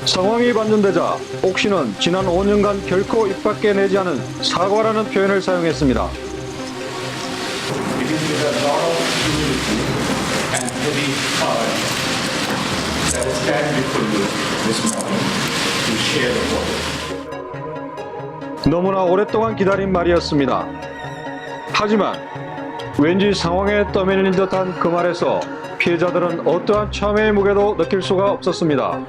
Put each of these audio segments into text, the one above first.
상황이 반전되자 옥 씨는 지난 5년간 결코 입 밖에 내지 않은 사과라는 표현을 사용했습니다. It is with a lot of humility and heavy heart that I stand before you this morning to share the word. 너무나 오랫동안 기다린 말이었습니다. 하지만 왠지 상황에 떠밀린 듯한 그 말에서 피해자들은 어떠한 참회의 무게도 느낄 수가 없었습니다.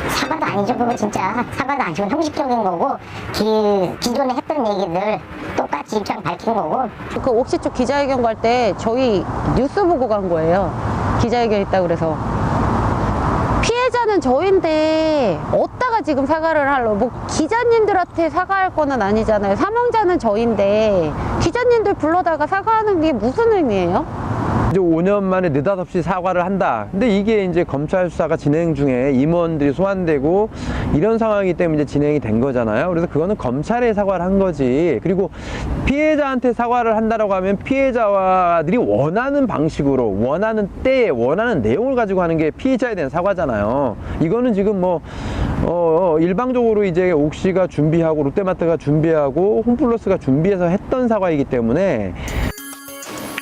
사과도 아니죠. 그거 진짜 사과도 아니고 형식적인 거고 기존에 했던 얘기들 똑같이 입장 밝힌 거고. 그 옥시 쪽 기자회견 갈 때 저희 뉴스 보고 간 거예요. 기자회견 있다고 그래서. 피해자는 저인데 어디다가 지금 사과를 하러, 뭐 기자님들한테 사과할 거는 아니잖아요. 사망자는 저인데 기자님들 불러다가 사과하는 게 무슨 의미예요? 이제 5년 만에 느닷없이 사과를 한다. 근데 이게 이제 검찰 수사가 진행 중에 임원들이 소환되고 이런 상황이기 때문에 이제 진행이 된 거잖아요. 그래서 그거는 검찰에 사과를 한 거지. 그리고 피해자한테 사과를 한다라고 하면 피해자들이 원하는 방식으로, 원하는 때에, 원하는 내용을 가지고 하는 게 피해자에 대한 사과잖아요. 이거는 지금 뭐 일방적으로 이제 옥시가 준비하고 롯데마트가 준비하고 홈플러스가 준비해서 했던 사과이기 때문에.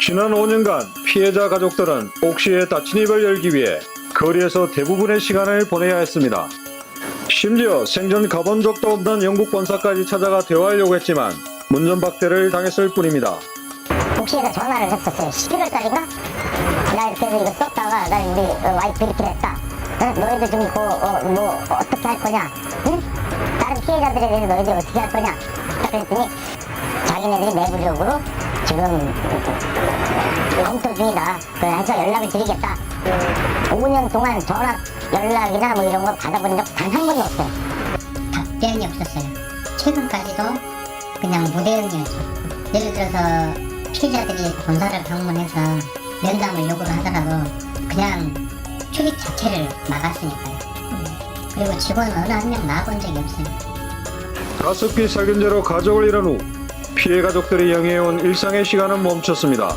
지난 5년간 피해자 가족들은 옥 씨의 닫힌 입을 열기 위해 거리에서 대부분의 시간을 보내야 했습니다. 심지어 생전 가본 적도 없는 영국 본사까지 찾아가 대화하려고 했지만 문전박대를 당했을 뿐입니다. 옥시에서 전화를 했었어요. 11월 달인가? 나 이렇게 해서 이거 썼다가 나 우리 와이프 이렇게 됐다. 너희들 좀 뭐 어떻게 할 거냐? 응? 다른 피해자들에 대해서 너희들 어떻게 할 거냐? 그랬더니 자기네들이 내부적으로 지금 검토 중이다. 그래서 연락을 드리겠다. 5년 동안 전화 연락이나 뭐 이런 거 받아본 적 단 한 번도 없어요. 답변이 없었어요. 최근까지도 그냥 무대응이었죠. 예를 들어서 피해자들이 본사를 방문해서 면담을 요구를 하더라도 그냥 출입 자체를 막았으니까요. 그리고 직원 어느 한 명 나와본 적이 없어요. 가습기 살균제로 가족을 잃은 후 피해 가족들이 영위해온 일상의 시간은 멈췄습니다.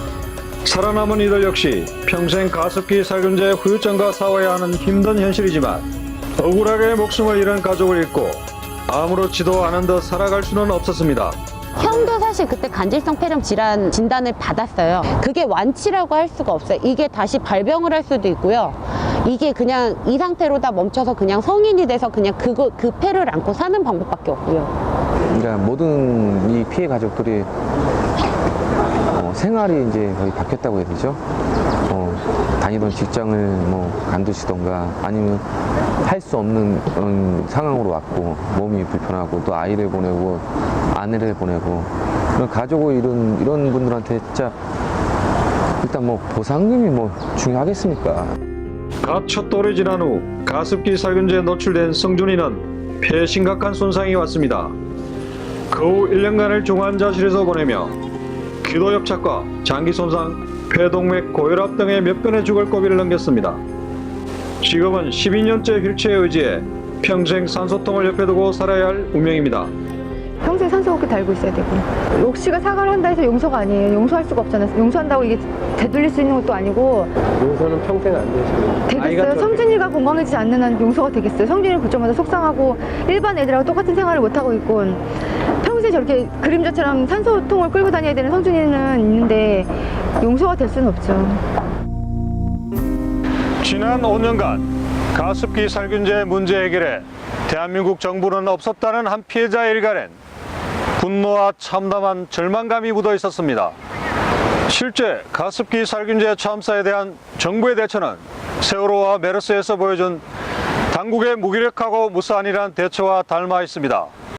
살아남은 이들 역시 평생 가습기 살균제 후유증과 싸워야 하는 힘든 현실이지만 억울하게 목숨을 잃은 가족을 잃고 아무렇지도 않은 듯 살아갈 수는 없었습니다. 형도 사실 그때 간질성 폐렴 질환 진단을 받았어요. 그게 완치라고 할 수가 없어요. 이게 다시 발병을 할 수도 있고요. 이게 그냥 이 상태로 다 멈춰서 그냥 성인이 돼서 그냥 그 폐를 안고 사는 방법밖에 없고요. 그러니까 모든 이 피해 가족들이 생활이 이제 거의 바뀌었다고 해야 되죠. 다니던 직장을 뭐 간두시던가 아니면 할 수 없는 상황으로 왔고 몸이 불편하고 또 아이를 보내고 아내를 보내고 그런 가족을 이런 분들한테 진짜 일단 뭐 보상금이 뭐 중요하겠습니까? 갓 첫 돌이 지난 후 가습기 살균제에 노출된 성준이는 폐에 심각한 손상이 왔습니다. 그 후 1년간을 중환자실에서 보내며 기도협착과 장기 손상, 폐동맥 고혈압 등의 몇 번의 죽을 고비를 넘겼습니다. 지금은 12년째 휠체어에 의지해 평생 산소통을 옆에 두고 살아야 할 운명입니다. 평생 산소호흡기 달고 있어야 되고, 옥시가 사과를 한다 해서 용서가 아니에요. 용서할 수가 없잖아요. 용서한다고 이게 되돌릴 수 있는 것도 아니고. 용서는 평생 안 되죠. 되겠어요? 성준이가 건강해지지 않는 한 용서가 되겠어요? 성준이를 볼 때마다 속상하고 일반 애들하고 똑같은 생활을 못하고 있고 평소에 저렇게 그림자처럼 산소통을 끌고 다녀야 되는 성준이는 있는데 용서가 될 수는 없죠. 지난 5년간 가습기 살균제 문제 해결에 대한민국 정부는 없었다는 한 피해자의 일갈엔 분노와 참담한 절망감이 묻어 있었습니다. 실제 가습기 살균제 참사에 대한 정부의 대처는 세월호와 메르스에서 보여준 당국의 무기력하고 무사안일한 대처와 닮아 있습니다.